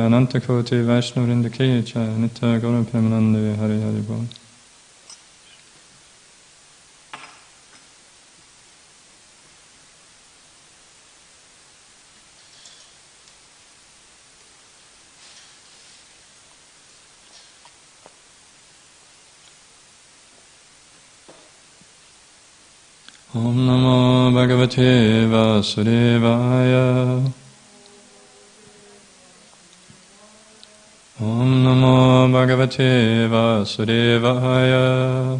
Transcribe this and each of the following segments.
Anantakoti Vaishnavrinda Cha Nitya Gaura Premanande Hari Hari Bol. Om Namo Bhagavate Vasudevaya. Om Namo Bhagavate Vasudevaya.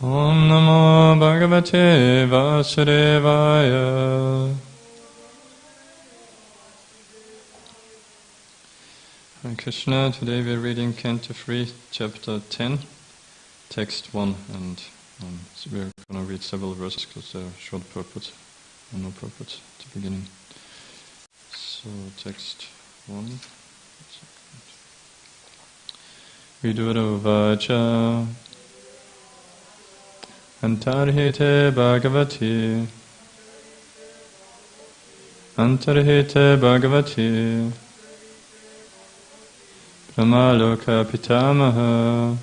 Om Namo Bhagavate Vasudevaya. Hare Krishna, today we are reading Canto 3, Chapter 10. Text 1, and so we're going to read several verses because they're short purport and no purport at the beginning. So, text 1. Vidura vacha antarhite bhagavati pramaloka pitamaha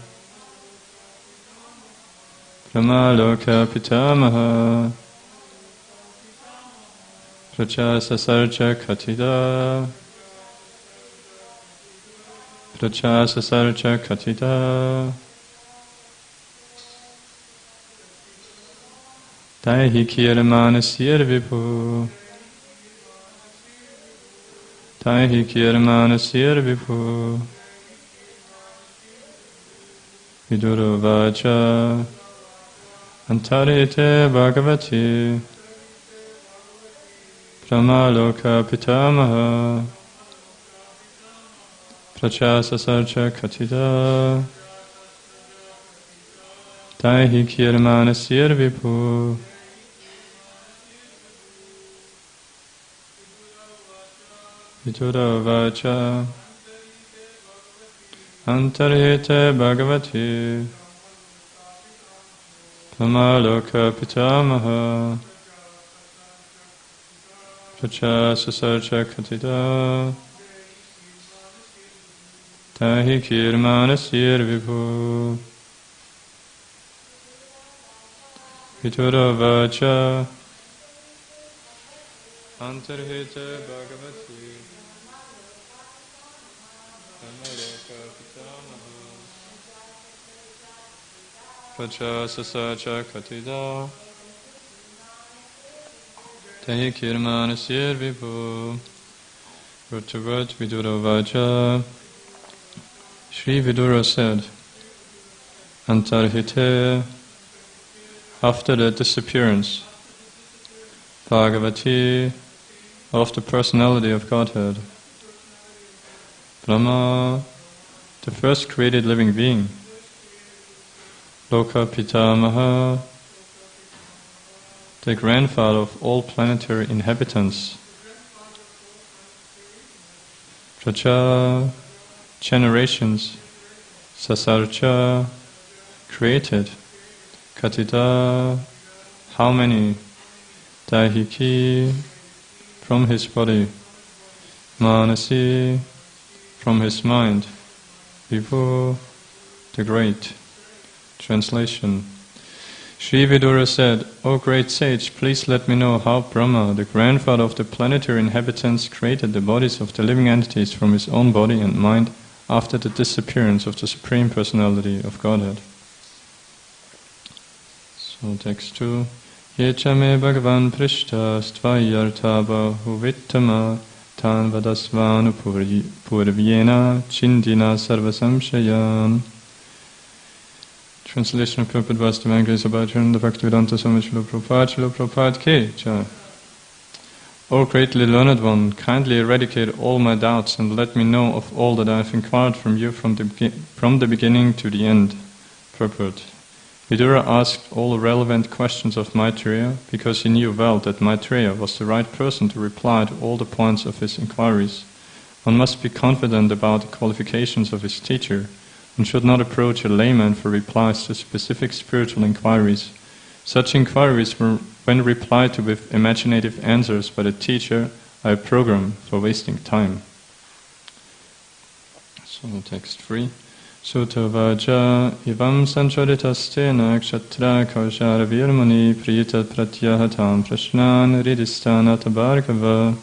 Prachasasarcha Katita Taihi Kiramanasir Vibhu Vidura vacha Antarite Bhagavati Pramaloka Pitamaha Prachasasarcha Katita Taihi Kirmanasir Vibhu Vidura vacha Antarite Bhagavati Pramaloka Pitamaha Prachasasarcha Katita Tahi Kirmanasir Vibhu Vidura vacha Antarhita Bhagavati Pramaloka Pitamaha Prachasasarcha Katita Tahi Kirmanasir Vibhu. Word to word, Vidura vacha. Sri Vidura said, Antarhite, after the disappearance, Bhagavati, of the personality of Godhead, Brahma, the first created living being, Loka Pitamaha, the grandfather of all planetary inhabitants, Pracha, generations, Sasarcha, created, Katita, how many, Daihiki, from his body, Manasi, from his mind, Vibhu, the great. Translation. Sri Vidura said, O great sage, please let me know how Brahma, the grandfather of the planetary inhabitants, created the bodies of the living entities from his own body and mind after the disappearance of the Supreme Personality of Godhead. So text 2. Yechame Bhagavan Prishta Stvayartha Bahuvittama Tan Vadasvanu Purvyena Chindina Sarvasamshayan. Translation of Prabhupada was Divine Grace of Bhagavan, the Bhaktivedanta Swami Srila Prabhupada Ki Jai. O greatly learned one, kindly eradicate all my doubts and let me know of all that I have inquired from you from the beginning to the end. Purport. Vidura asked all relevant questions of Maitreya because he knew well that Maitreya was the right person to reply to all the points of his inquiries. One must be confident about the qualifications of his teacher and should not approach a layman for replies to specific spiritual inquiries. Such inquiries, when replied to with imaginative answers by the teacher, I program for wasting time. So text 3. Sutta vaja ivam sanchoditastena kshatra kaushara virmani prita pratyahatam prashnan ridistana tabarkava.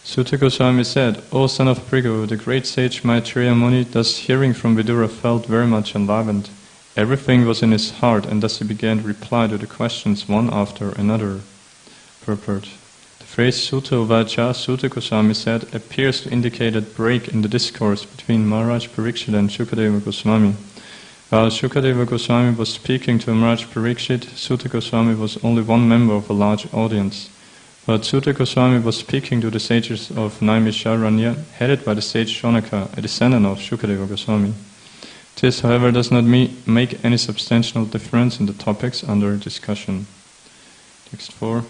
Sutta Goswami said, O son of Prigu, the great sage Maitreya Muni, thus hearing from Vidura, felt very much enlivened. Everything was in his heart, and thus he began to reply to the questions one after another. Purport. The phrase Sutta Vacha, Sutta Goswami said, appears to indicate a break in the discourse between Maharaj Parikshit and Shukadeva Goswami. While Shukadeva Goswami was speaking to Maharaj Parikshit, Sutta Goswami was only one member of a large audience. But Sutta Goswami was speaking to the sages of Naimisharanya, headed by the sage Shonaka, a descendant of Shukadeva Goswami. This, however, does not make any substantial difference in the topics under discussion. Text 4.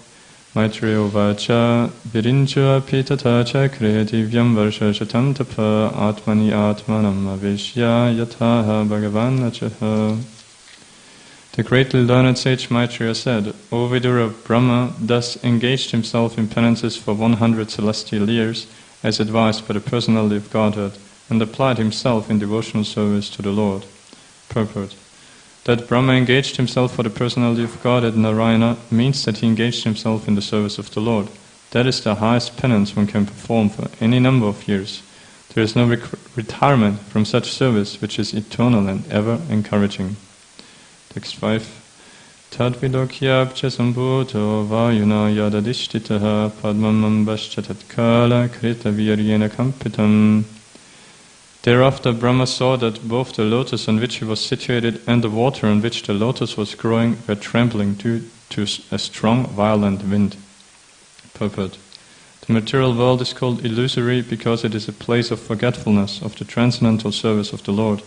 Maitreya vacha virincha pitata chakre divyam varsha shatam tapa atmani atmanam avishya yataha bhagavan achaha. The greatly learned sage Maitreya said, O Vidura, Brahma thus engaged himself in penances for 100 celestial years, as advised by the personality of Godhead, and applied himself in devotional service to the Lord. Purport. That Brahma engaged himself for the personality of Godhead Narayana means that he engaged himself in the service of the Lord. That is the highest penance one can perform for any number of years. There is no retirement from such service, which is eternal and ever encouraging. Text 5. Tadvidokyabcha sambhuto vayuna yadadishtitaha padmam ambascha tatkala krita viryena kampitam. Thereafter Brahma saw that both the lotus on which he was situated and the water on which the lotus was growing were trembling due to a strong, violent wind. Purport. The material world is called illusory because it is a place of forgetfulness of the transcendental service of the Lord.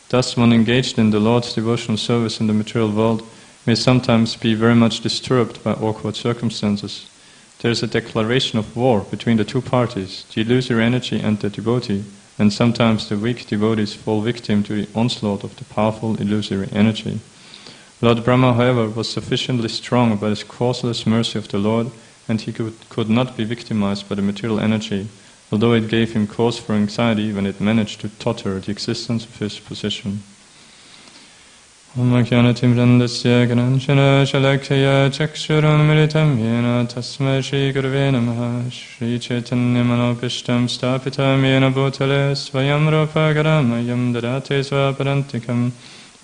Thus, one engaged in the Lord's devotional service in the material world may sometimes be very much disturbed by awkward circumstances. There is a declaration of war between the two parties, the illusory energy and the devotee, and sometimes the weak devotees fall victim to the onslaught of the powerful illusory energy. Lord Brahma, however, was sufficiently strong by the causeless mercy of the Lord, and he could not be victimized by the material energy, although it gave him cause for anxiety when it managed to totter the existence of his position. Om Jnanatim Vrandasya Gananchana Shalakshaya Chakshuram Militam Yena Tasmai Shri Gurave Namaha Shri Chaitanya Manopishtam Stapitam Yena Bhutale Svayam Rupa Garamayam Dadate Svaparantikam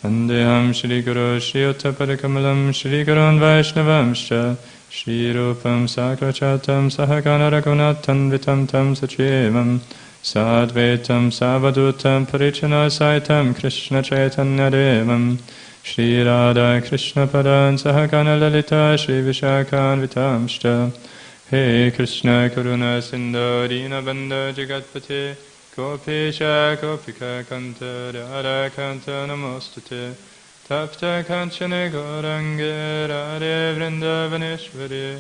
Vandeham Shri Guru Shri Uttaparikamalam Shri Gurun Vaishnavamscha Shri Rupam Sakrachatam Sahagana Raghunathan Vitam Tam Sachivam Sadvetam Savadutam Parichana Saitam Krishna Chaitanya Devam Shri Radha Krishna Padan Sahagana Lalita Shri Vishakhan Vitamshta He Krishna Karuna Sindhu Dina Bandha Jagatpate Gopesha Gopika Kanta Radha Kanta Namostate Tapta Kanchana Gauranga Radhe Vrindavaneshwari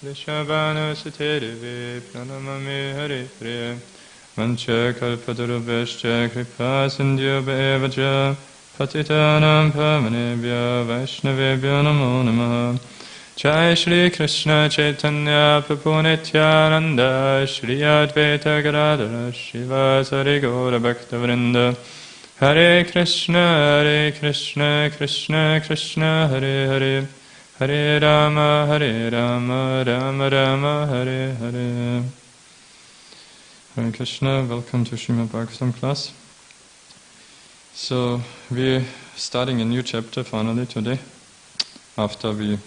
Rishabhanu Satedevi Pranamami Hare Priya Mancha Kalpatarubhascha Kripa Sindhya Bhavaja Patitanam Pavanebhya Vaishnavebhya Namo Namaha Jai Shri Krishna Chaitanya Prabhu Nityananda Shri Advaita Gadadhara Shivasari Gaura Bhakta Vrinda Hare Krishna Krishna Krishna Hare Hare Hare Rama Rama Rama Hare Hare. Hare Krishna, welcome to Srimad Bhagavatam class. So we're starting a new chapter finally today, after we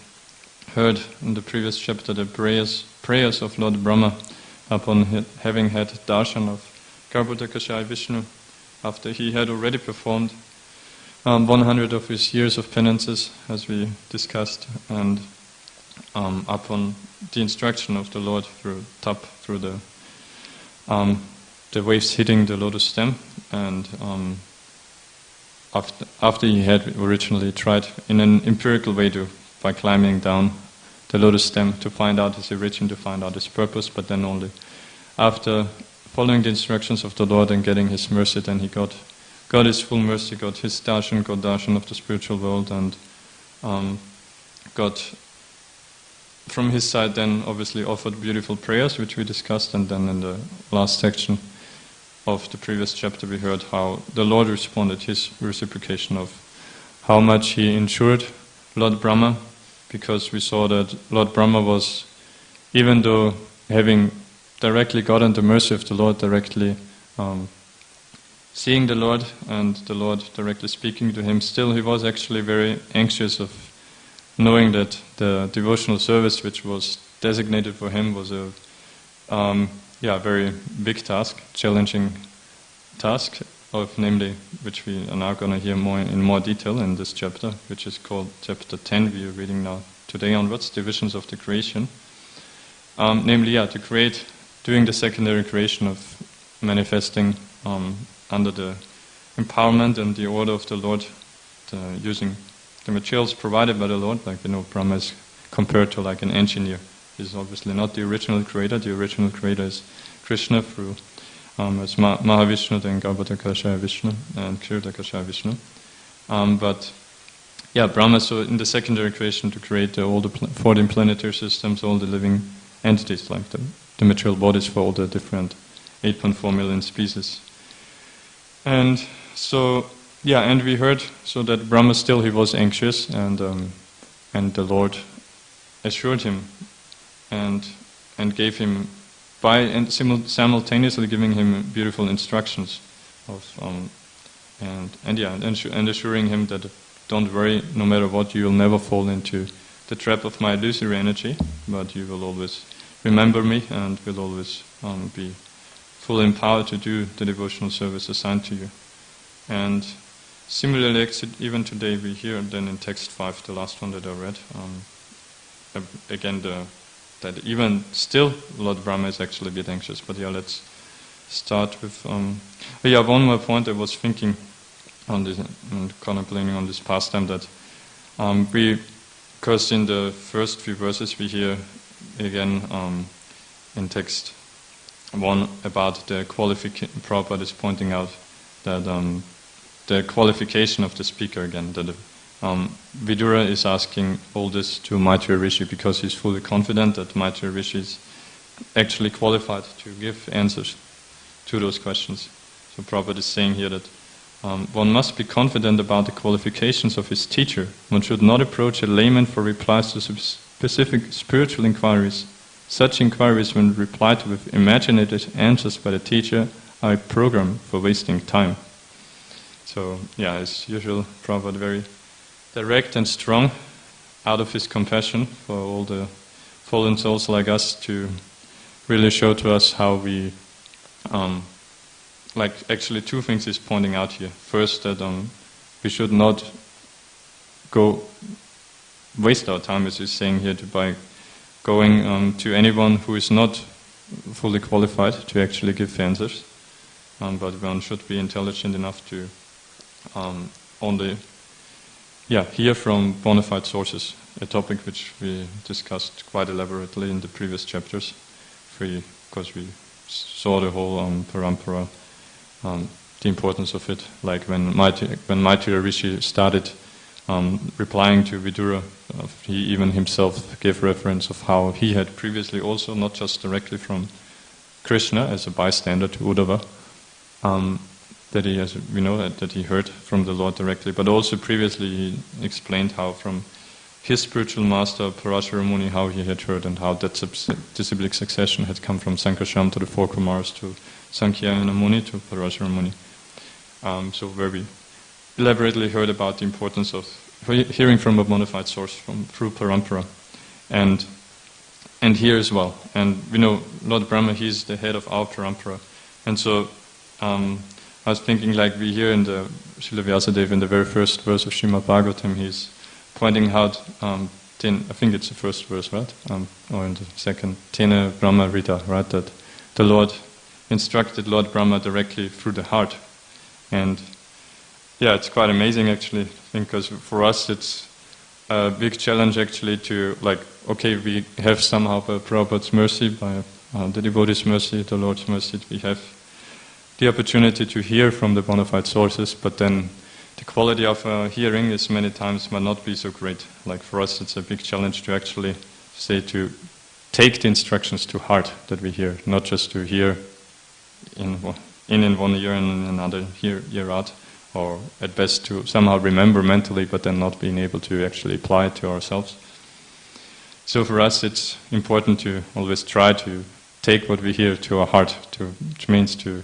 heard in the previous chapter the prayers of Lord Brahma upon having had darshan of Garbhodakashaya Vishnu, after he had already performed 100 of his years of penances, as we discussed, and upon the instruction of the Lord through the waves hitting the lotus stem, and after he had originally tried in an empirical way by climbing down the lotus stem to find out his origin, to find out his purpose, but then only after following the instructions of the Lord and getting his mercy, then he got his full mercy, got his darshan, got darshan of the spiritual world, and got from his side then obviously offered beautiful prayers, which we discussed, and then in the last section of the previous chapter we heard how the Lord responded, his reciprocation of how much he ensured Lord Brahma, because we saw that Lord Brahma was, even though having directly gotten the mercy of the Lord, directly seeing the Lord and the Lord directly speaking to him, still he was actually very anxious of knowing that the devotional service which was designated for him was a very big task, challenging task, of namely, which we are now going to hear in more detail in this chapter, which is called chapter 10, we are reading now today onwards, Divisions of the Creation. Namely, to create, doing the secondary creation of manifesting under the empowerment and the order of the Lord, using the materials provided by the Lord. Like we know, Brahma is compared to like an engineer. He's obviously not the original creator. The original creator is Krishna through as Mahavishnu, then Garbhodakashaya Vishnu and Kshirodakashaya Vishnu. But Brahma, so in the secondary creation to create all the 14 planetary systems, all the living entities, like the material bodies for all the different 8.4 million species. And so, and we heard so that Brahma still he was anxious, and the Lord assured him and gave him simultaneously giving him beautiful instructions of and assuring him that don't worry, no matter what, you will never fall into the trap of my illusory energy, but you will always remember me and will always be fully empowered to do the devotional service assigned to you. And similarly, even today we hear then in text 5, the last one that I read, again that even still Lord Brahma is actually a bit anxious. But let's start with one more point I was thinking on this and contemplating on this pastime, that because in the first few verses we hear again in text 1 about the qualification. Prabhupada is pointing out that the qualification of the speaker again, that Vidura is asking all this to Maitreya Rishi because he's fully confident that Maitreya Rishi is actually qualified to give answers to those questions. So Prabhupada is saying here that one must be confident about the qualifications of his teacher. One should not approach a layman for replies to specific spiritual inquiries. Such inquiries, when replied to with imaginative answers by the teacher, are a program for wasting time. So, as usual, Prabhupada very direct and strong, out of his compassion for all the fallen souls like us, to really show to us how we, actually two things he's pointing out here. First, that we should not go waste our time, as he's saying here, by going to anyone who is not fully qualified to actually give answers, but one should be intelligent enough to only hear from bona fide sources, a topic which we discussed quite elaborately in the previous chapters, because we saw the whole parampara, the importance of it. Like when Maitreya Rishi started replying to Vidura, he even himself gave reference of how he had previously also, not just directly from Krishna as a bystander to Uddhava, that he, as we know, that he heard from the Lord directly, but also previously he explained how from his spiritual master Parashara Muni, how he had heard, and how that disciplic succession had come from Sankarsam to the four Kumars to Sankhya Muni to Parashara Muni. So where we elaborately heard about the importance of hearing from a bona fide source through parampara, and here as well. And we know Lord Brahma, he's the head of our parampara, and so I was thinking, like we hear in the Srila Vyasadeva in the very first verse of Srimad Bhagavatam, he's pointing out, I think it's the first verse, right? Or in the second, Tena Brahma Rita, right? That the Lord instructed Lord Brahma directly through the heart. And it's quite amazing actually, I think, because for us it's a big challenge actually to, we have somehow by Prabhupada's mercy, by the devotee's mercy, the Lord's mercy, we have the opportunity to hear from the bona fide sources, but then the quality of hearing is many times might not be so great. Like for us it's a big challenge to actually say, to take the instructions to heart that we hear, not just to hear in 1 year and in another year out, or at best to somehow remember mentally, but then not being able to actually apply it to ourselves. So for us, it's important to always try to take what we hear to our heart, which means to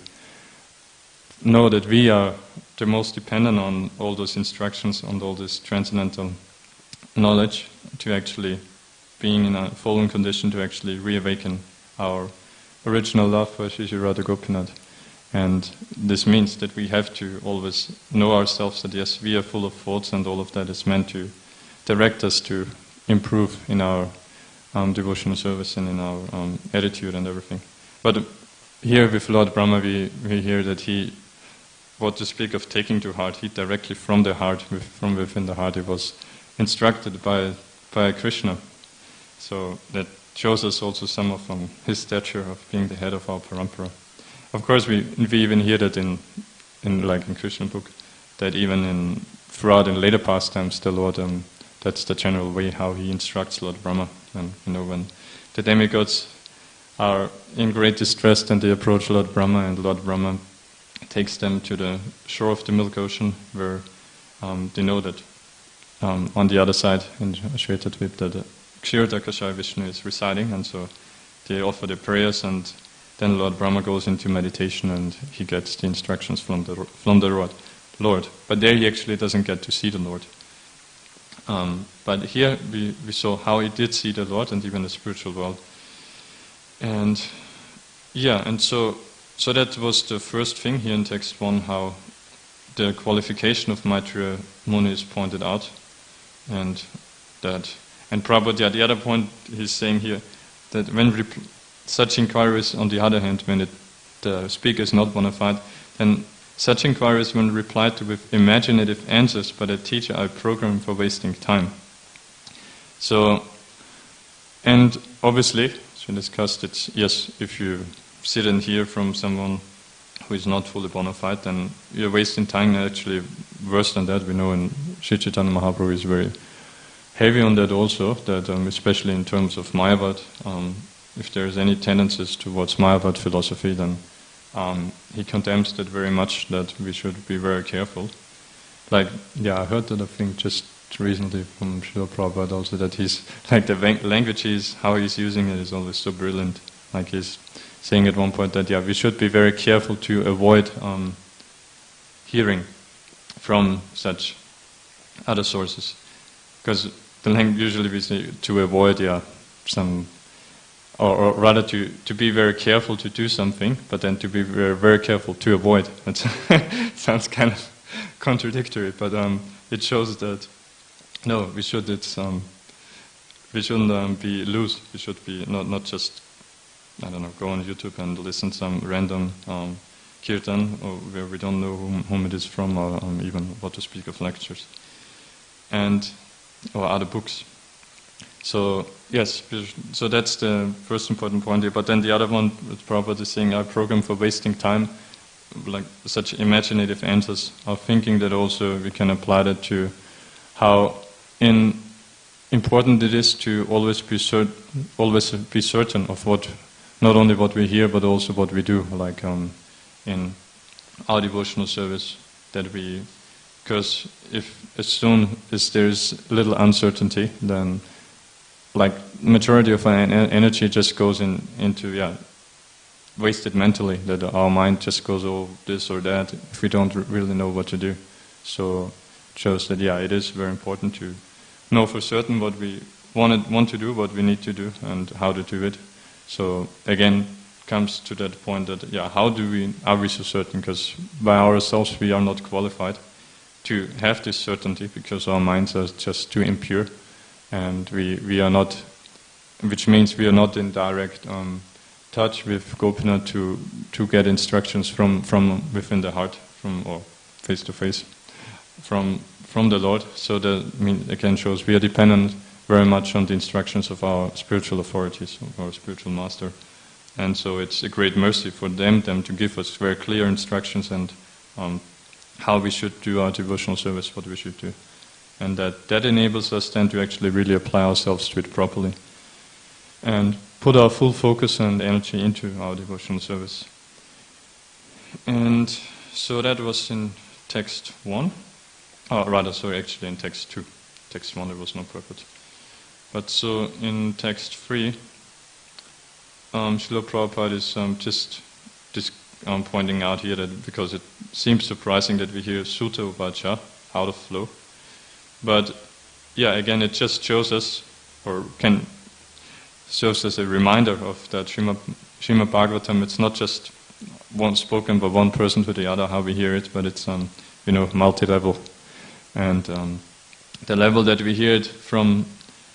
know that we are the most dependent on all those instructions, on all this transcendental knowledge, to actually being in a fallen condition, to actually reawaken our original love for Shri Radha Gopinath. And this means that we have to always know ourselves that yes, we are full of faults, and all of that is meant to direct us to improve in our devotional service and in our attitude and everything. But here with Lord Brahma, we hear that he, what to speak of taking to heart, he directly from the heart, from within the heart, he was instructed by Krishna. So that shows us also some of his stature of being the head of our parampara. Of course, we even hear that in Krishna book, that even throughout in later pastimes, the Lord, that's the general way how he instructs Lord Brahma. And when the demigods are in great distress, then they approach Lord Brahma, and Lord Brahma takes them to the shore of the Milk Ocean, where they know that on the other side in Shvetadvip that Kshirodakashayi Vishnu is residing, and so they offer their prayers, and then Lord Brahma goes into meditation and he gets the instructions from the Lord. But there he actually doesn't get to see the Lord. But here we saw how he did see the Lord and even the spiritual world. And yeah, and so that was the first thing here in text 1, how the qualification of Maitreya Muni is pointed out. And Prabhupada, the other point he's saying here, that when such inquiries, on the other hand, when the speaker is not bona fide, then such inquiries, when replied to with imaginative answers by the teacher, are programmed for wasting time. So, and obviously, as we discussed, it's, yes, if you sit and hear from someone who is not fully bona fide, then you're wasting time. Actually, worse than that, we know in Sri Chaitanya Mahaprabhu is very heavy on that also, that especially in terms of Mayavad, if there's any tendencies towards Mayavad philosophy, then he condemns that very much, that we should be very careful. Like, yeah, I heard that, I think, just recently from Srila Prabhupada also, that he's, like, the language how he's using it is always so brilliant. Like, he's saying at one point that, yeah, we should be very careful to avoid hearing from such other sources. Because the language usually we say to avoid, some, or rather to be very careful to do something, but then to be very, very careful to avoid. That sounds kind of contradictory, but it shows that no, we shouldn't be loose. We should be not just, I don't know, go on YouTube and listen to some random kirtan, or where we don't know whom it is from, or even what to speak of lectures, or other books. So yes, so that's the first important point here. But then the other one, Prabhupada is saying, our program for wasting time, like such imaginative answers, are thinking that also we can apply that to how important it is to always be certain of what, not only what we hear, but also what we do, like in our devotional service, that we, because if as soon as there's little uncertainty, then like majority of our energy just goes into wasted mentally, that our mind just goes, oh, this or that, if we don't really know what to do. So it shows that it is very important to know for certain what we want to do, what we need to do, and how to do it. So again, comes to that point that how are we so certain? Because by ourselves we are not qualified to have this certainty, because our minds are just too impure, and we are not, which means we are not in direct touch with Gopinath to get instructions from within the heart, or face to face from the Lord. So that again shows we are dependent very much on the instructions of our spiritual authorities, of our spiritual master. And so it's a great mercy for them to give us very clear instructions and how we should do our devotional service, what we should do. And that enables us then to actually really apply ourselves to it properly. and put our full focus and energy into our devotional service. And so that was in text 1. Actually in text 2. Text 1 there was no purport. But so in text 3, Srila Prabhupada is just pointing out here that because it seems surprising that we hear Sutta Uvacha out of flow. But yeah, again it just shows us, shows us a reminder of that Srimad Bhagavatam. It's not just one spoken by one person to the other how we hear it, but it's multi-level. And the level that we hear it from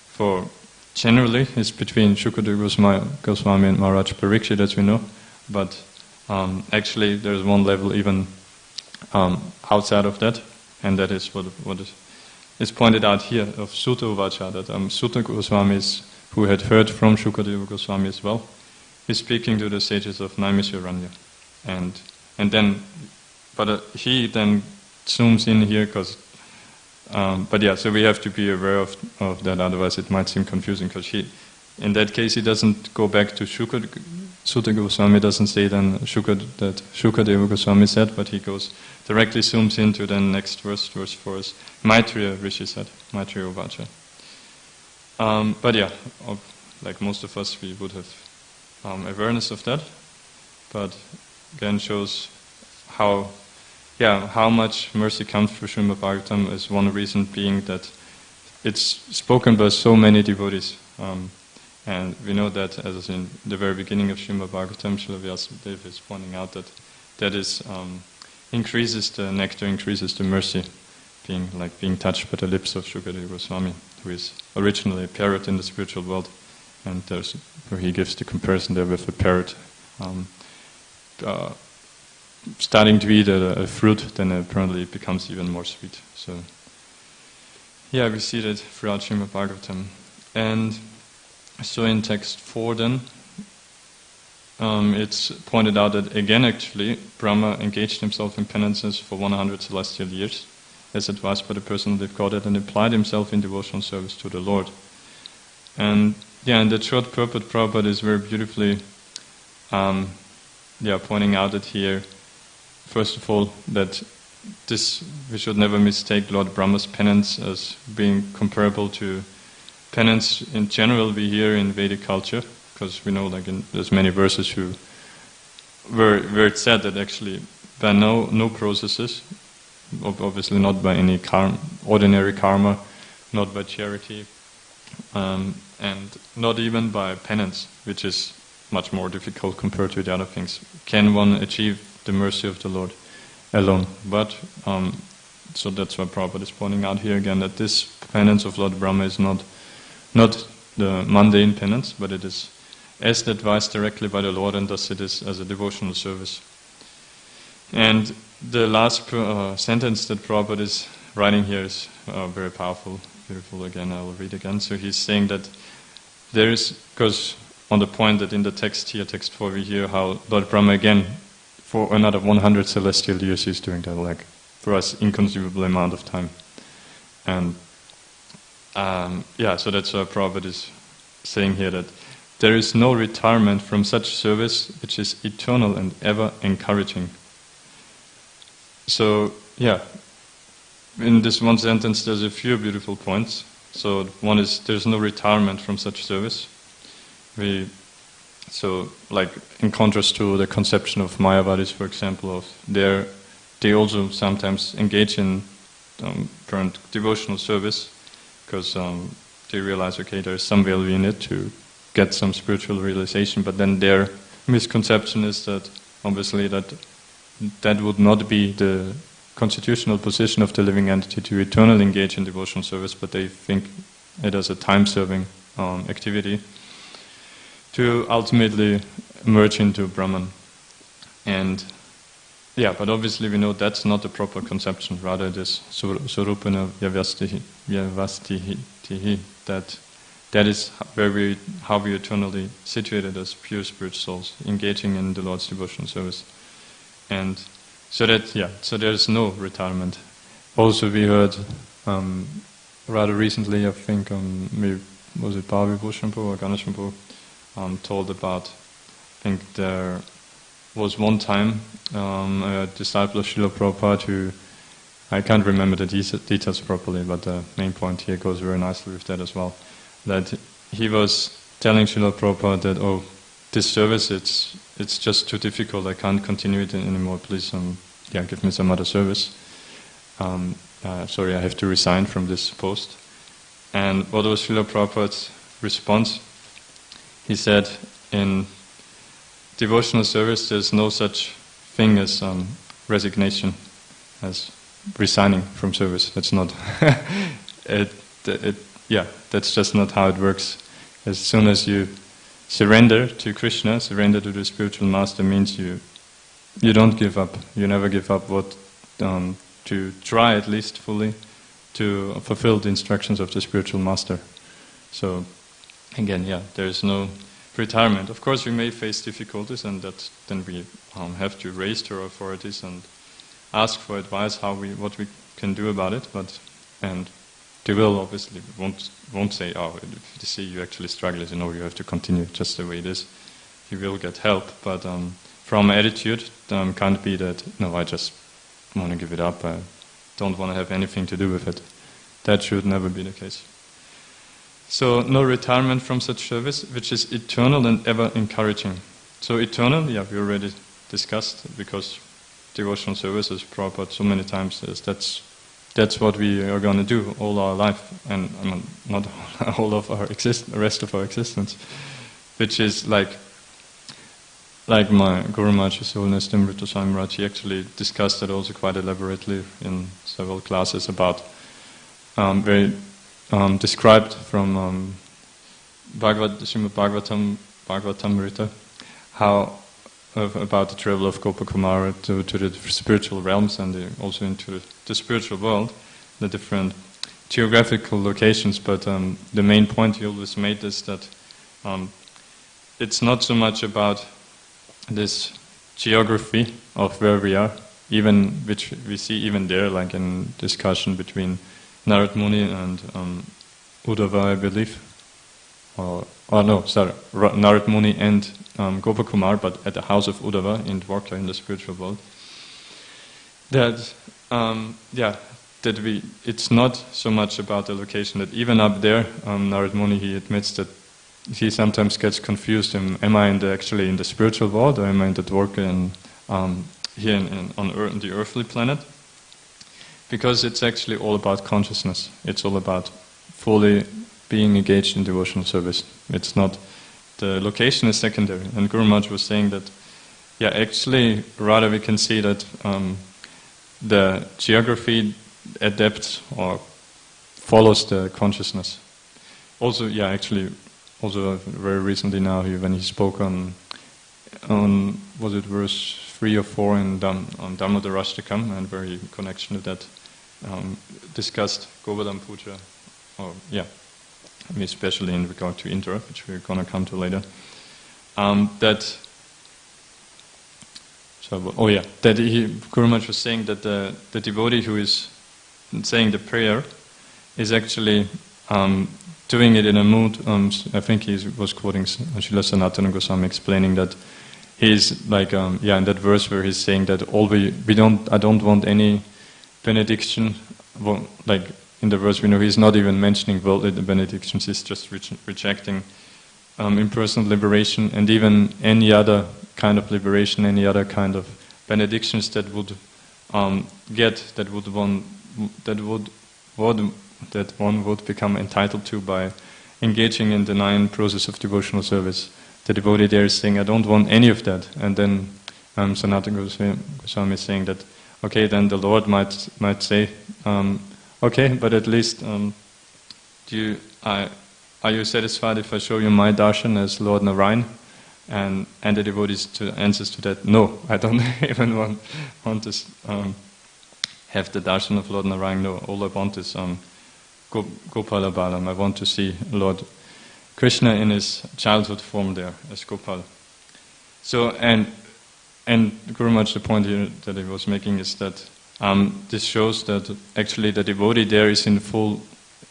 for generally is between Shukadeva Goswami and Maharaj Parikshit, as we know, but actually there's one level even outside of that, and that is what is pointed out here of Sutta Uvacha, that Sutta Goswami, who had heard from Shukadeva Goswami as well, is speaking to the sages of Naimisharanya, and then he then zooms in here because. So we have to be aware of that, otherwise it might seem confusing, because in that case he doesn't go back to Sutta Goswami doesn't say then that Shukadeva Goswami said, but he directly zooms into the next verse 4 is Maitreya Rishi said, Maitreya Uvacha. Like most of us we would have awareness of that, but again shows how much mercy comes through Srimad Bhagavatam, is one reason being that it's spoken by so many devotees. And we know that, as in the very beginning of Srimad Bhagavatam, Srila Vyasadeva is pointing out that increases the nectar, increases the mercy, being touched by the lips of Shukadeva Goswami, who is originally a parrot in the spiritual world. And where he gives the comparison there with a parrot. Starting to eat a fruit, then apparently it becomes even more sweet. So, we see that throughout Srimad Bhagavatam. And so in text 4 then, it's pointed out that again actually, Brahma engaged himself in penances for 100 celestial years, as advised by the personality of Godhead, and applied himself in devotional service to the Lord. And in the short purport, Prabhupada is very beautifully pointing out that here, first of all, that we should never mistake Lord Brahma's penance as being comparable to penance in general we hear in Vedic culture, because we know there's many verses where it's said that actually by no processes, obviously not by any ordinary karma, not by charity, and not even by penance, which is much more difficult compared to the other things, can one achieve the mercy of the Lord alone. But so that's why Prabhupada is pointing out here again that this penance of Lord Brahma is not the mundane penance, but it is as advised directly by the Lord, and thus it is as a devotional service. And the last sentence that Prabhupada is writing here is very powerful, beautiful. Again, I will read again. So he's saying that there is, because on the point that in the text here, text 4, we hear how Lord Brahma again, for another 100 celestial years he's doing that, for us inconceivable amount of time. And so that's why Prabhupada is saying here that there is no retirement from such service which is eternal and ever encouraging. So in this one sentence there's a few beautiful points. So one is there's no retirement from such service. So, in contrast to the conception of Mayavadis, for example, they also sometimes engage in current devotional service because they realize, okay, there's some value in it to get some spiritual realization, but then their misconception is that obviously that would not be the constitutional position of the living entity to eternally engage in devotional service, but they think it as a time-serving activity to ultimately merge into Brahman. And but obviously we know that's not the proper conception, rather it is Surupana Vyavastihi, that is how we eternally situated as pure spirit souls, engaging in the Lord's devotional service. And so there's no retirement. Also we heard rather recently, I think, was it Bhavi Bhushanpu or Ganeshambhu, told about, I think there was one time a disciple of Srila Prabhupada who, I can't remember the details properly, but the main point here goes very nicely with that as well, that he was telling Srila Prabhupada that, oh, this service, it's just too difficult, I can't continue it anymore, please give me some other service. Sorry, I have to resign from this post. And what was Srila Prabhupada's response? He said, in devotional service there's no such thing as resignation, as resigning from service. That's not that's just not how it works. As soon as you surrender to Krishna, surrender to the spiritual master, means you don't give up. You never give up to try at least fully to fulfill the instructions of the spiritual master. So again, there is no retirement. Of course, we may face difficulties, and then we have to raise to our authorities and ask for advice what we can do about it. And they will obviously won't say, oh, if they see you actually struggle, you have to continue just the way it is. You will get help, but from attitude, can't be that, no, I just want to give it up, I don't want to have anything to do with it. That should never be the case. So, no retirement from such service, which is eternal and ever encouraging. So eternal, we already discussed, because devotional service, as Prabhupada so many times says, that's what we are going to do all our life, and not all of our rest of our existence, which is like my Guru Maharaj, His Holiness Dimrita Swami Maharaj, he actually discussed that also quite elaborately in several classes about described from Srimad Bhagavatamrita, how about the travel of Gopakumara to the spiritual realms and also into the spiritual world, the different geographical locations. But the main point he always made is that it's not so much about this geography of where we are, even which we see even there, like in discussion between Narad Muni and Uddhava, I believe, Narad Muni and Gopakumar, but at the house of Uddhava in Dwarka, in the spiritual world. It's not so much about the location, that even up there, Narad Muni, he admits that he sometimes gets confused. Am I actually in the spiritual world, or am I in the Dwarka here on the earthly planet? Because it's actually all about consciousness. It's all about fully being engaged in devotional service. It's not, the location is secondary. And Guru Maharaj was saying that, actually, rather we can see that the geography adapts or follows the consciousness. Also, also very recently now, when he spoke on was it verse 3 or 4 on Damodarashtakam, and where he, in connection to that, discussed Govardhan Puja, especially in regard to Indra, which we're going to come to later. Guru Maharaj was saying that the devotee who is saying the prayer is actually doing it in a mood. I think he was quoting Srila Sanatana Goswami, explaining that he's like in that verse where he's saying that I don't want any benediction. Like in the verse we know he's not even mentioning worldly benedictions. He's just rejecting impersonal liberation, and even any other kind of liberation, any other kind of benedictions that would that one would become entitled to by engaging in the 9 process of devotional service. The devotee there is saying, I don't want any of that. And then Sanatana Goswami is saying that, okay, then the Lord might say, okay, but at least are you satisfied if I show you my darshan as Lord Narayan? And the devotee answers to that, no, I don't even want to have the darshan of Lord Narayan. No, all I want is Gopala Balam. I want to see Lord Krishna in his childhood form there as Gopal. So and Guru Maharaj, the point here that he was making is that this shows that actually the devotee there is in full,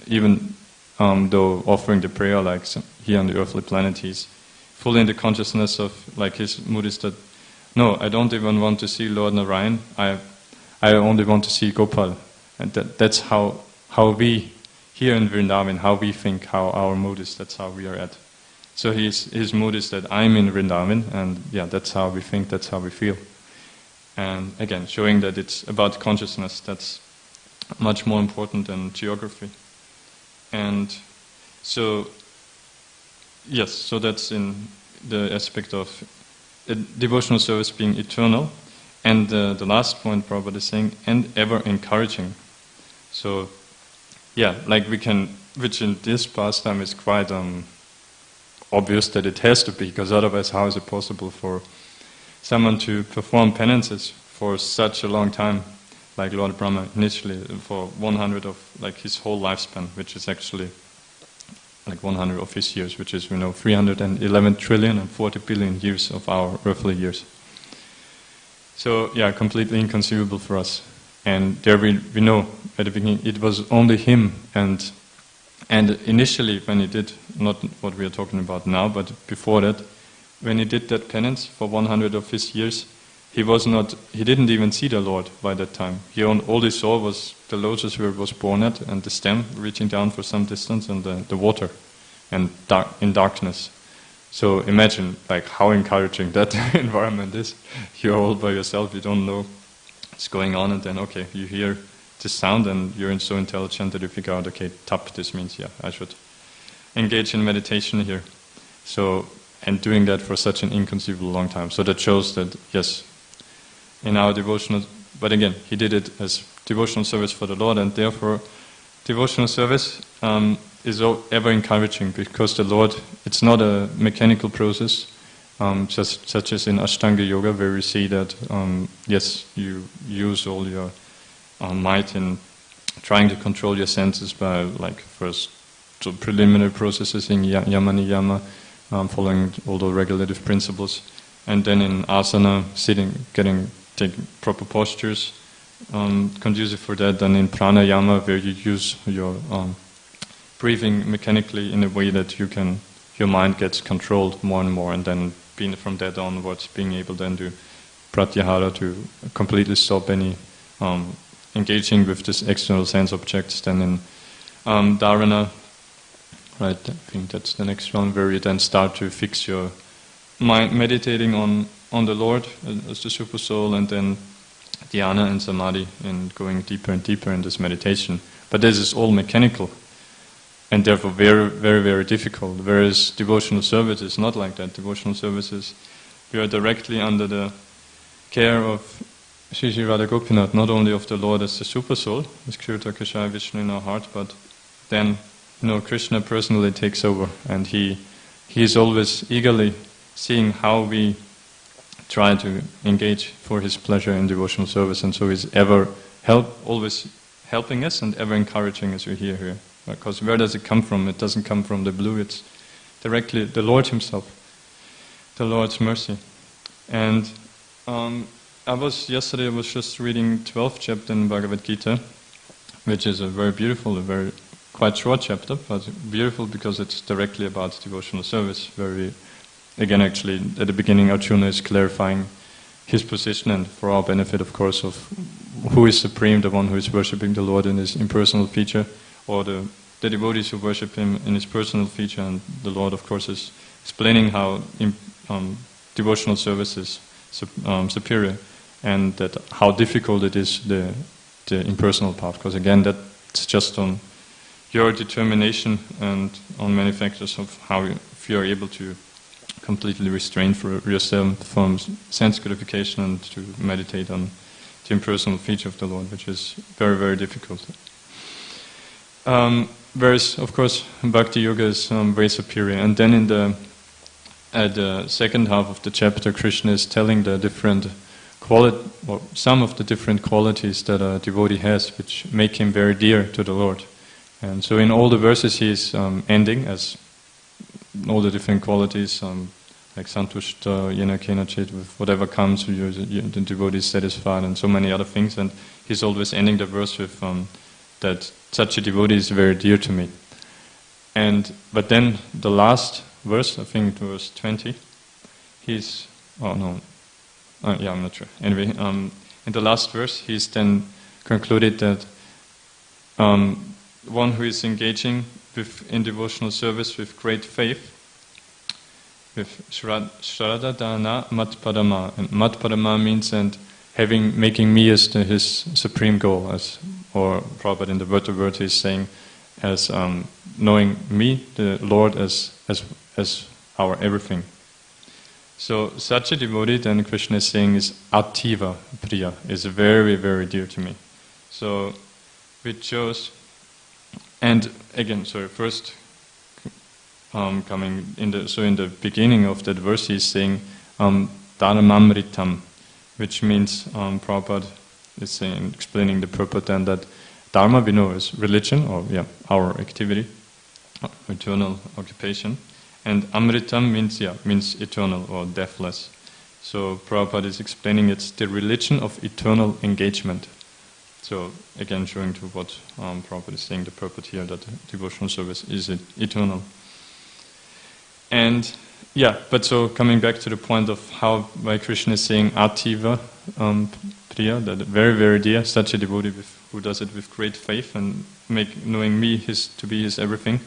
even though offering the prayer like here on the earthly planet, he's fully in the consciousness of, like his mood is that, no, I don't even want to see Lord Narayan, I only want to see Gopal. And that's how we, here in Vrindavan, how we think, how our mood is, that's how we are at. So his mood is that I'm in Vrindavan, and yeah, that's how we think, that's how we feel. And again, showing that it's about consciousness, that's much more important than geography. And so, yes, so that's in the aspect of devotional service being eternal. And the last point Prabhupada is saying, and ever encouraging. So, yeah, like we can, which in this pastime is quite obvious that it has to be, because otherwise how is it possible for someone to perform penances for such a long time, like Lord Brahma initially, for 100 of like his whole lifespan, which is actually like 100 of his years, which is, 311 trillion and 40 billion years of our earthly years. So, yeah, completely inconceivable for us. And there we know at the beginning it was only him, and initially when he did, not what we are talking about now, but before that, when he did that penance for 100 of his years, he didn't even see the Lord by that time. All he saw was the lotus where he was born at, and the stem reaching down for some distance, and the water, and in darkness. So imagine like how encouraging that environment is. You're all by yourself, you don't know what's going on, and then okay, you hear the sound and you're so intelligent that you figure out, okay, tap, this means yeah, I should engage in meditation here. So, and doing that for such an inconceivable long time. So that shows that, yes, in our devotional, but again, he did it as devotional service for the Lord, and therefore devotional service is ever encouraging, because the Lord, it's not a mechanical process, just such as in Ashtanga Yoga, where we see that, yes, you use all your might in trying to control your senses by, like, first so preliminary processes in yama niyama, following all the regulative principles, and then in asana, sitting, taking proper postures, conducive for that. Then in pranayama, where you use your breathing mechanically in a way that your mind gets controlled more and more, and then from that onwards, being able then to pratyahara, to completely stop any engaging with this external sense objects. Then in dharana, right, I think that's the next one, where you then start to fix your mind, meditating on the Lord as the super soul, and then dhyana and samadhi, and going deeper and deeper in this meditation. But this is all mechanical, and therefore very, very, very difficult. Whereas devotional service is not like that. Devotional services, we are directly under the care of Sri Sri Radha Gopinath, not only of the Lord as the super soul, as Kshirta Kashaya Vishnu in our heart, but then Krishna personally takes over, and he is always eagerly seeing how we try to engage for his pleasure in devotional service, and so he's always helping us and ever encouraging, as we hear here. Because where does it come from? It doesn't come from the blue, it's directly the Lord himself, the Lord's mercy. And yesterday I was just reading 12th chapter in Bhagavad Gita, which is a very beautiful, quite short chapter, but beautiful because it's directly about devotional service, where we, again, actually, at the beginning, Arjuna is clarifying his position, and for our benefit, of course, of who is supreme, the one who is worshipping the Lord in his impersonal feature, or the devotees who worship him in his personal feature, and the Lord, of course, is explaining how devotional service is superior, and that how difficult it is, the impersonal part, because again, that's just on your determination and on many factors of how if you are able to completely restrain for yourself from sense gratification and to meditate on the impersonal feature of the Lord, which is very, very difficult. Whereas, of course, Bhakti Yoga is way superior. And then at the second half of the chapter, Krishna is telling the different some of the different qualities that a devotee has, which make him very dear to the Lord. And so in all the verses he is ending as all the different qualities, like santushta, yena kenachit, with whatever comes, the devotee is satisfied, and so many other things. And he's always ending the verse with that such a devotee is very dear to me. But then the last verse, I think it was 20, he's, oh no, yeah, I'm not sure. Anyway, in the last verse, he's then concluded that one who is engaging in devotional service with great faith, with Shraddha Dana Matpadama, and Matpadama means making me as his supreme goal, or Prabhupada in the word to word is saying, as knowing me, the Lord, as our everything. So such a devotee, then Krishna is saying, is Ativa Priya, is very, very dear to me. So we chose, and again, sorry, first coming in the beginning of that verse, he's saying Dharmamritam, which means Prabhupada is saying, explaining the purport then that Dharma we know is religion, or our activity, eternal occupation, and Amritam means eternal or deathless. So Prabhupada is explaining it's the religion of eternal engagement. So again, showing to what Prabhupada is saying, the purport here that devotional service is eternal. And but so coming back to the point of why Krishna is saying Ativa Priya, that very, very dear, such a devotee who does it with great faith and knowing me to be his everything.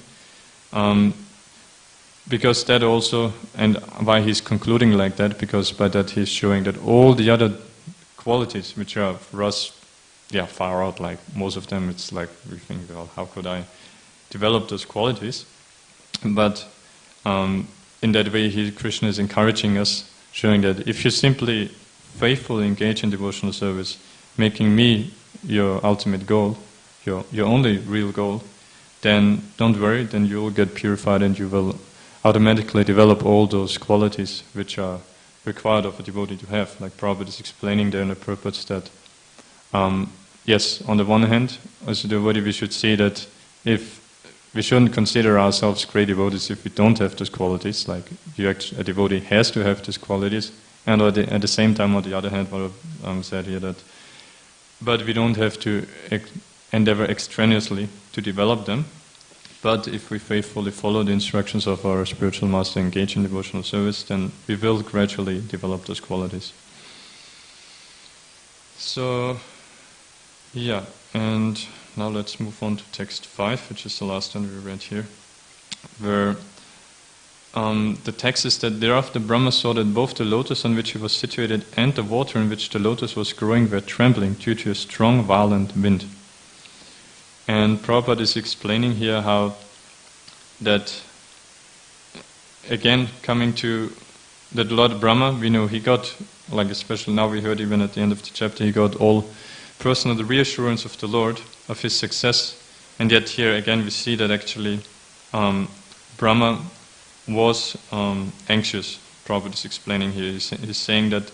Because that also, and why he's concluding like that, because by that he's showing that all the other qualities which are for us, far out, like most of them, it's like we think, well, how could I develop those qualities? But in that way, Krishna is encouraging us, showing that if you simply faithfully engage in devotional service, making me your ultimate goal, your only real goal, then don't worry, then you will get purified and you will automatically develop all those qualities which are required of a devotee to have. Like Prabhupada is explaining there in the purpose that, yes, on the one hand, as a devotee we should see that if we shouldn't consider ourselves great devotees if we don't have those qualities, like a devotee has to have those qualities, and at the same time, on the other hand, what I've said here, that but we don't have to endeavor extraneously to develop them, but if we faithfully follow the instructions of our spiritual master, engage in devotional service, then we will gradually develop those qualities. So, and now let's move on to text 5, which is the last one we read here, where the text is that thereafter Brahma saw that both the lotus on which he was situated and the water in which the lotus was growing were trembling due to a strong, violent wind. And Prabhupada is explaining here how that, again, coming to that Lord Brahma, we know he got, like especially now we heard even at the end of the chapter, he got all personal reassurance of the Lord, of his success, and yet here again we see that actually Brahma was anxious. Prabhupada is explaining here, he's saying that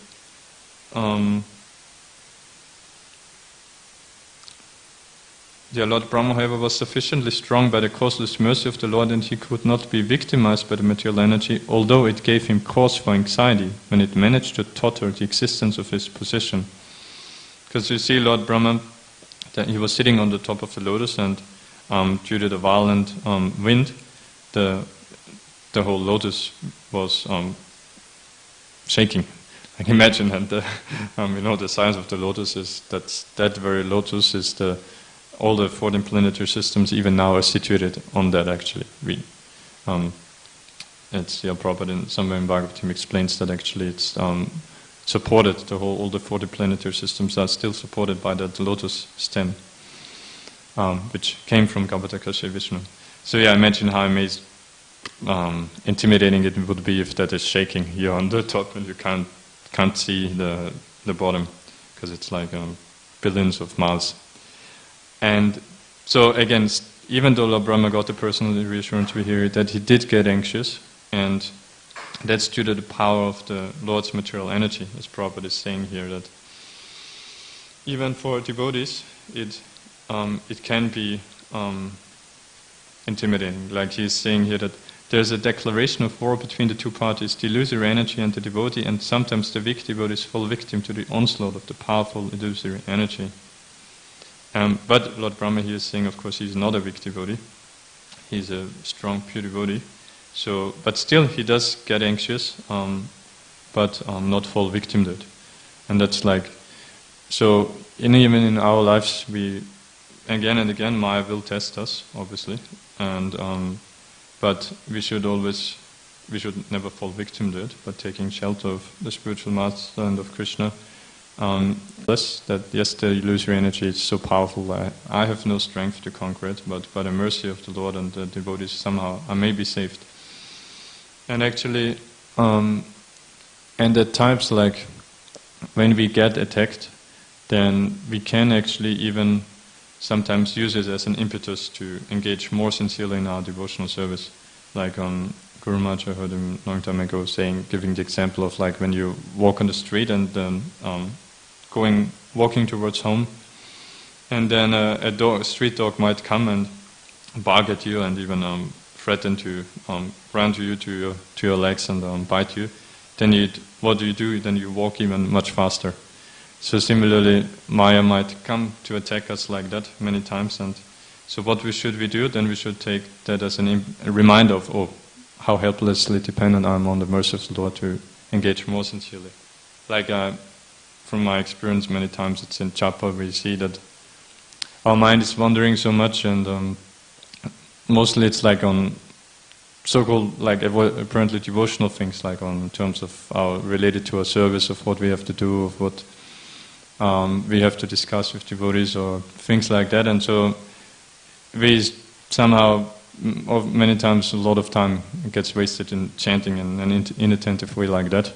Lord Brahma, however, was sufficiently strong by the causeless mercy of the Lord, and he could not be victimized by the material energy, although it gave him cause for anxiety when it managed to totter the existence of his position. Because you see Lord Brahma, that he was sitting on the top of the lotus, and due to the violent wind, the whole lotus was shaking. Like imagine, and the size of the lotus is that very lotus is all the 14 planetary systems even now are situated on that actually. It's Prabhupada somewhere in Bhagavatam explains that actually it's supported, all the 40 planetary systems are still supported by that lotus stem, which came from Gaubataka Vishnu. So imagine how intimidating it would be if that is shaking here on the top and you can't see the bottom, because it's like billions of miles. And so again, even though Lord Brahma got the personal reassurance, we hear that he did get anxious, and that's due to the power of the Lord's material energy, as Prabhupada is saying here, that even for devotees, it can be intimidating. Like he is saying here that there's a declaration of war between the two parties, the illusory energy and the devotee, and sometimes the weak devotee fall victim to the onslaught of the powerful illusory energy. But Lord Brahma here is saying, of course, he's not a weak devotee. He's a strong, pure devotee. So, but still he does get anxious, but not fall victim to it. And that's like, so even in our lives, we again and again Maya will test us, obviously, and but we should never fall victim to it, but taking shelter of the spiritual master and of Krishna. Yes, the illusory energy is so powerful. I have no strength to conquer it, but by the mercy of the Lord and the devotees, somehow I may be saved. And actually, and at times like when we get attacked, then we can actually even sometimes use it as an impetus to engage more sincerely in our devotional service. Like Guru Maharaj, I heard him a long time ago giving the example of like when you walk on the street and then walking towards home, and then a street dog might come and bark at you and even threaten to run to you to your legs and bite you. Then what do? Then you walk even much faster. So similarly, Maya might come to attack us like that many times, and so what should we do? Then we should take that as a reminder of how helplessly dependent I am on the mercy of the Lord to engage more sincerely. Like from my experience, many times it's in Japa we see that our mind is wandering so much, and mostly it's like on so-called like apparently devotional things, like on terms of related to our service, of what we have to do, of what we have to discuss with devotees or things like that. And so we somehow, many times, a lot of time gets wasted in chanting in an inattentive way like that.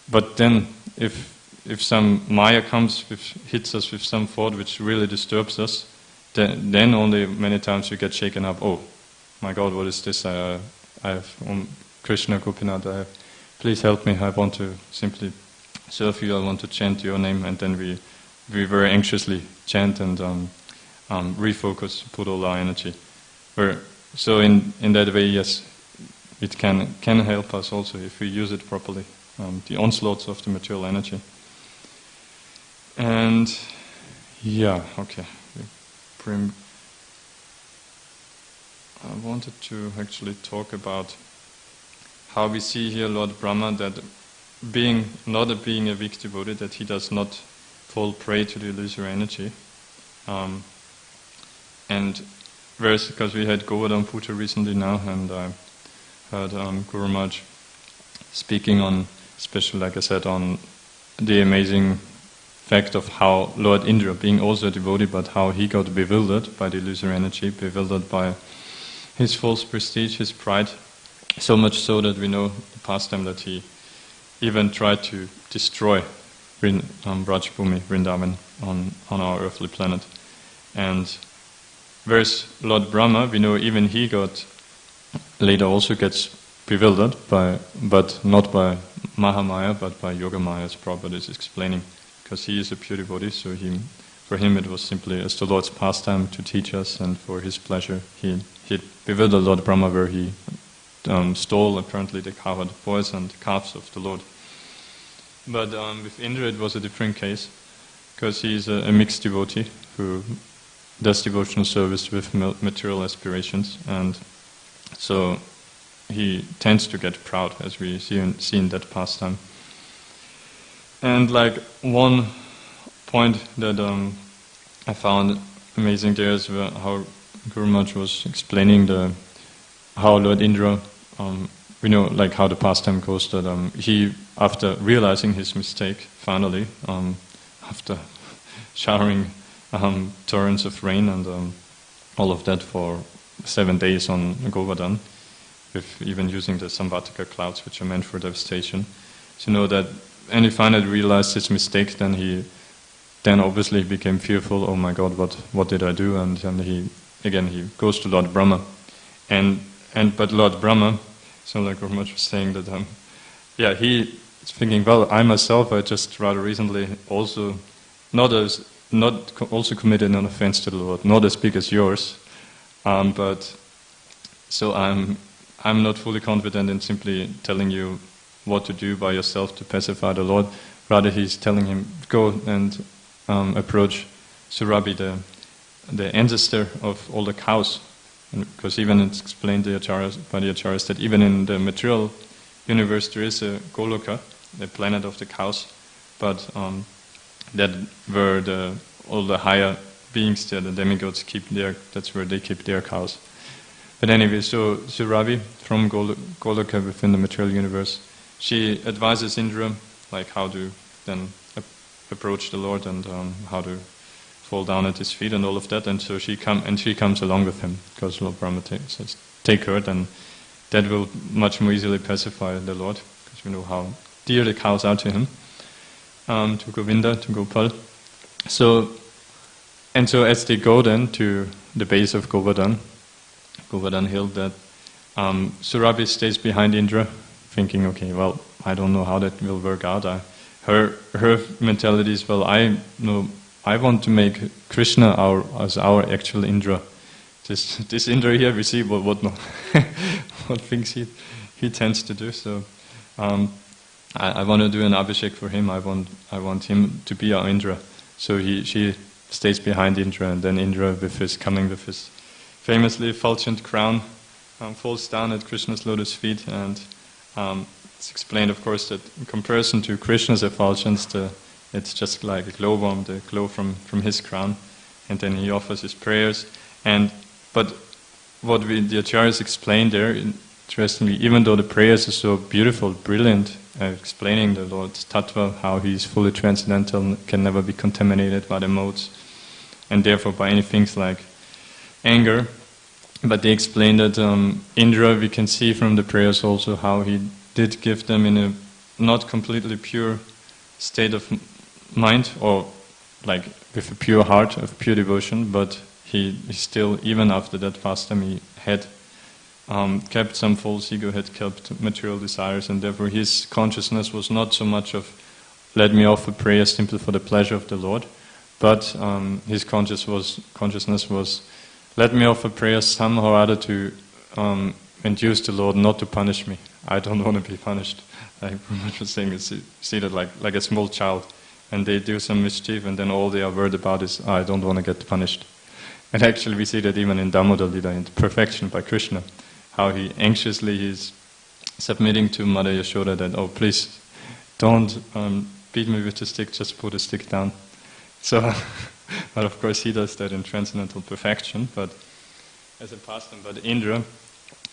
But then, if some Maya hits us with some thought which really disturbs us, then only many times we get shaken up. Oh, my God, what is this? I have Krishna Gopinath. Please help me. I want to simply serve you. I want to chant your name, and then we very anxiously chant and refocus, put all our energy. So in that way, yes, it can help us also if we use it properly. The onslaughts of the material energy. And yeah, okay. I wanted to actually talk about how we see here Lord Brahma, that not being a weak devotee, that he does not fall prey to the illusory energy. And whereas, because we had Govardhan Puja recently now, and I heard Guru Maharaj speaking on, especially like I said, on the amazing fact of how Lord Indra, being also a devotee, but how he got bewildered by the illusory energy, bewildered by his false prestige, his pride, so much so that we know the pastime that he even tried to destroy Brajbhumi, Vrindavan, on our earthly planet. And whereas Lord Brahma, we know even he later also gets bewildered but not by Mahamaya, but by Yoga Maya, as Prabhupada is explaining, because he is a pure devotee, so for him it was simply as the Lord's pastime to teach us, and for his pleasure he bewildered Lord Brahma, where he stole apparently the covered boys and calves of the Lord. But with Indra it was a different case, because he is a mixed devotee who does devotional service with material aspirations, and so he tends to get proud, as we see in that pastime. And like one point that I found amazing there is how Guru Maharaj was explaining how Lord Indra, we know like how the pastime goes, that he, after realizing his mistake, finally, after showering torrents of rain and all of that for 7 days on Govardhan, with even using the Samvatika clouds, which are meant for devastation. So know that, and he finally realized his mistake, then obviously became fearful. Oh my God, what did I do? And he goes to Lord Brahma, but Lord Brahma, so like Guru Maharaj was saying that, he is thinking, well, I myself, I just rather recently also also committed an offense to the Lord, not as big as yours, but so I'm not fully confident in simply telling you what to do by yourself to pacify the Lord. Rather, he's telling him, go and approach Surabhi, the ancestor of all the cows, Because even it's explained by the acharyas that even in the material universe there is a Goloka, the planet of the cows, but that where all the higher beings there, the demigods, that's where they keep their cows. But anyway, so Ravi from Goloka within the material universe, she advises Indra like how to then approach the Lord and how to fall down at his feet and all of that. And so she comes along with him because Lord Brahma says, "Take her," then that will much more easily pacify the Lord, because we know how dear the cows are to him, to Govinda, to Gopal. So as they go then to the base of Govardhan Hill, that Surabhi stays behind Indra, thinking, okay, well, I don't know how that will work out. Her mentality is, well, I want to make Krishna as our actual Indra. This Indra here, we see what things he tends to do. So I want to do an abhishek for him. I want him to be our Indra. So she stays behind Indra, and then Indra, with his famously effulgent crown, falls down at Krishna's lotus feet. And it's explained, of course, that in comparison to Krishna's effulgence, it's just like a glowworm, the glow from his crown. And then he offers his prayers. But what the acharyas explain there, interestingly, even though the prayers are so beautiful, brilliant, explaining the Lord's tattva, how he is fully transcendental, can never be contaminated by the modes, and therefore by any things like anger. But they explain that Indra, we can see from the prayers also how he did give them in a not completely pure state of mind, or like with a pure heart of pure devotion, but he still, even after that pastime, he had kept some false ego, had kept material desires, and therefore his consciousness was not so much of, let me offer prayer simply for the pleasure of the Lord, but his consciousness was, let me offer prayer somehow or other to induce the Lord not to punish me. I don't want to be punished. Like Prabhupada was saying, you see that like a small child, and they do some mischief, and then all they are worried about is, I don't want to get punished. And actually we see that even in Damodar Lila, in the perfection by Krishna, how he anxiously is submitting to Mother Yashoda that, oh please, don't beat me with the stick, just put the stick down. So, but of course he does that in transcendental perfection, but as a pastime. But Indra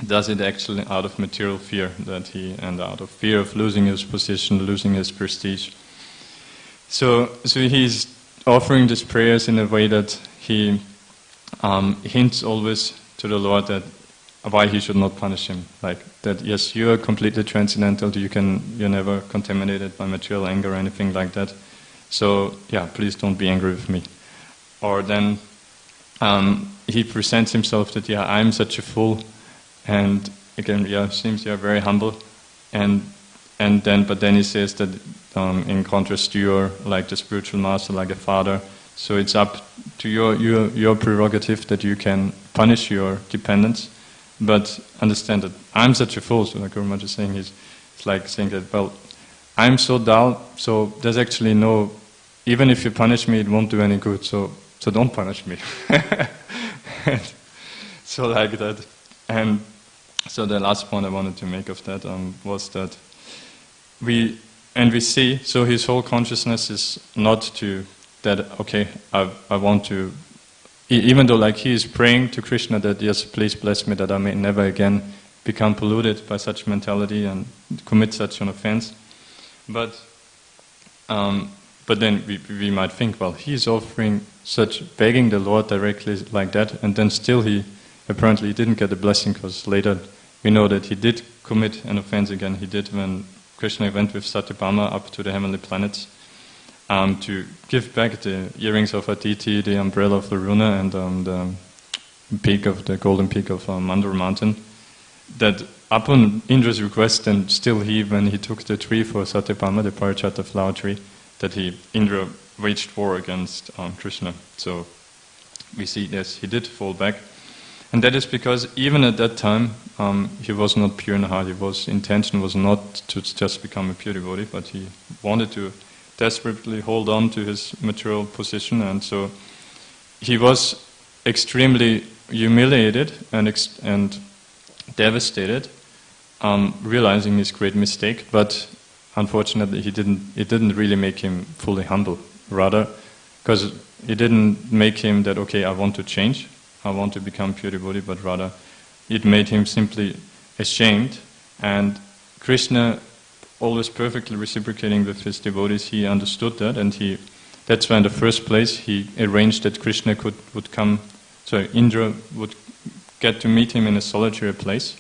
does it actually out of material fear, and out of fear of losing his position, losing his prestige. So he's offering these prayers in a way that he hints always to the Lord that why he should not punish him. Like that, yes, you are completely transcendental, you're never contaminated by material anger or anything like that. So yeah, please don't be angry with me. Or then he presents himself that, yeah, I'm such a fool, and again, yeah, seems you're very humble, but then he says that in contrast to you're like the spiritual master, like a father. So it's up to your prerogative that you can punish your dependents, but understand that I'm such a fool. So like Guru Maharaj is saying, it's like saying that, well, I'm so dull, so there's actually no, even if you punish me, it won't do any good, so don't punish me. So like that. And so the last point I wanted to make of that was that we see, so his whole consciousness is not to that, okay, I want to, even though like he is praying to Krishna that, yes, please bless me that I may never again become polluted by such mentality and commit such an offense. But then we might think, well, he's offering begging the Lord directly like that, and then still he apparently didn't get the blessing, because later we know that he did commit an offense again. He did when Krishna went with Satyabhama up to the heavenly planets to give back the earrings of Aditi, the umbrella of Varuna, and the golden peak of Mandar mountain. That upon Indra's request, and still when he took the tree for Satyabhama, the Parachata flower tree, that Indra waged war against Krishna. So we see, yes, he did fall back. And that is because even at that time, he was not pure in heart. His intention was not to just become a pure devotee, but he wanted to desperately hold on to his material position, and so he was extremely humiliated and devastated, realizing his great mistake, but unfortunately it didn't really make him fully humble. Rather, because it didn't make him that, okay, I want to change, I want to become pure devotee, but rather it made him simply ashamed. And Krishna, always perfectly reciprocating with his devotees, he understood that, and that's why in the first place he arranged that Krishna Indra would get to meet him in a solitary place.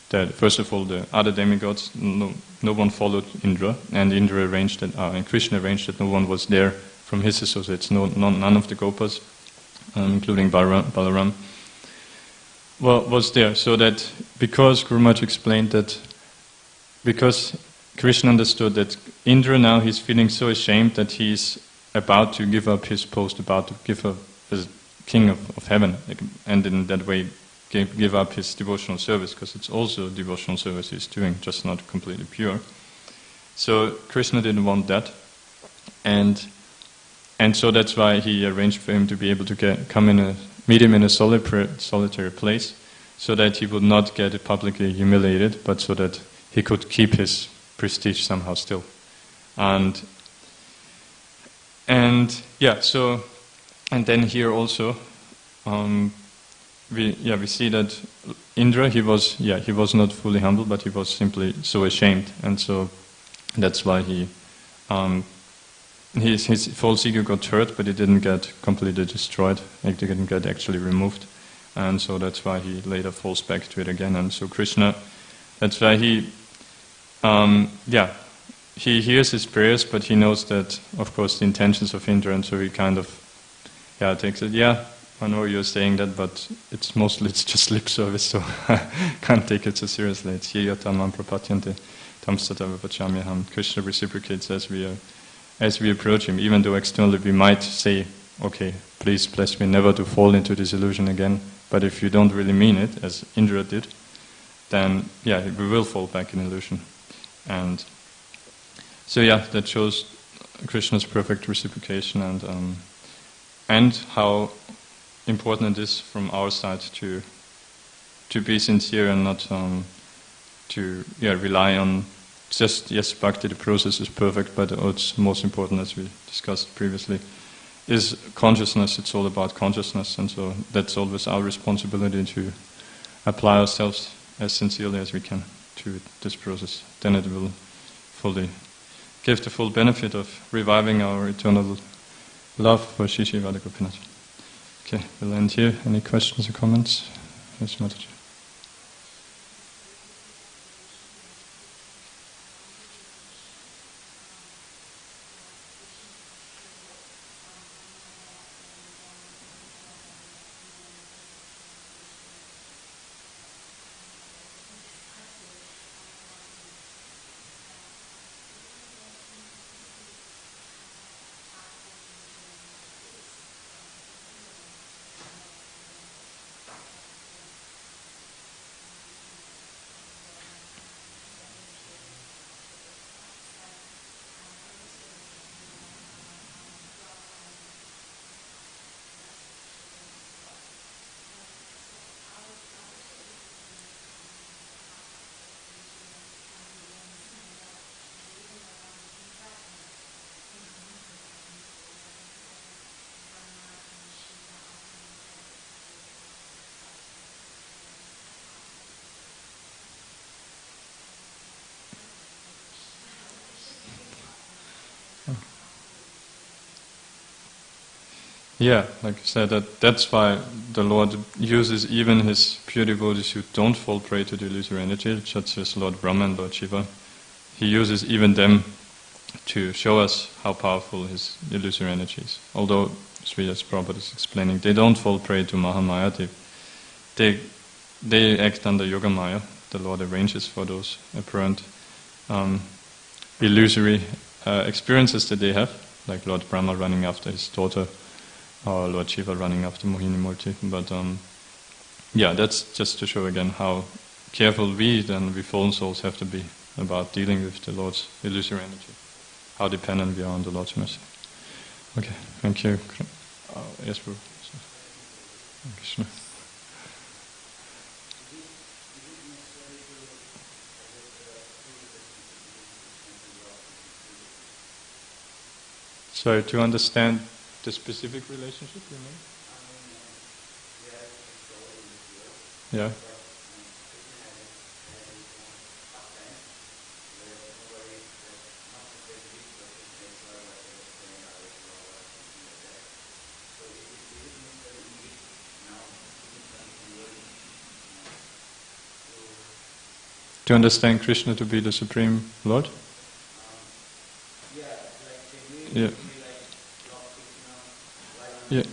That first of all, the other demigods, no one followed Indra, and Indra arranged that, and Krishna arranged that no one was there from his associates, none of the Gopas, including Balaram, was there. So that because Guru Maharaj explained that, because Krishna understood that Indra now he's feeling so ashamed that he's about to give up his post, about to give up as king of heaven, and in that way give up his devotional service, because it's also devotional service he's doing, just not completely pure. So Krishna didn't want that, and so that's why he arranged for him to be able to meet him in a solitary place, so that he would not get publicly humiliated, but so that he could keep his prestige somehow still. And then here also we see that Indra he was not fully humble, but he was simply so ashamed, and so that's why his false ego got hurt, but it didn't get completely destroyed. It didn't get actually removed, and so that's why he later falls back to it again. And so Krishna, that's why he hears his prayers, but he knows that, of course, the intentions of Indra, and so he kind of takes it. Yeah, I know you're saying that, but it's just lip service, so I can't take it so seriously. It's yayatamam prapatyante tam satava vachamyaham. Krishna reciprocates as we approach him, even though externally we might say, okay, please bless me never to fall into this illusion again. But if you don't really mean it, as Indra did, then we will fall back in illusion. And so that shows Krishna's perfect reciprocation, and how important it is from our side to be sincere and not to rely on just, yes, bhakti, the process is perfect, but what's most important, as we discussed previously, is consciousness. It's all about consciousness, and so that's always our responsibility to apply ourselves as sincerely as we can to this process. Then it will fully give the full benefit of reviving our eternal love for Shri Shri Radha Gopinath. Okay, we'll end here. Any questions or comments? Yes, Mataji. Yeah, like I said, that's why the Lord uses even His pure devotees who don't fall prey to the illusory energy, such as Lord Brahma and Lord Shiva. He uses even them to show us how powerful His illusory energy is. Although, as Prabhupada is explaining, they don't fall prey to Mahamaya. They act under Yoga Maya. The Lord arranges for those apparent illusory experiences that they have, like Lord Brahma running after his daughter, or Lord Shiva running after Mohini Murti. But that's just to show again how careful we fallen souls have to be about dealing with the Lord's illusory energy, how dependent we are on the Lord's mercy. Okay, thank you. Yes, Prabhu. Krishna. Sorry, to understand the specific relationship, you mean? Yeah. To understand Krishna to be the Supreme Lord? Yeah. Yeah.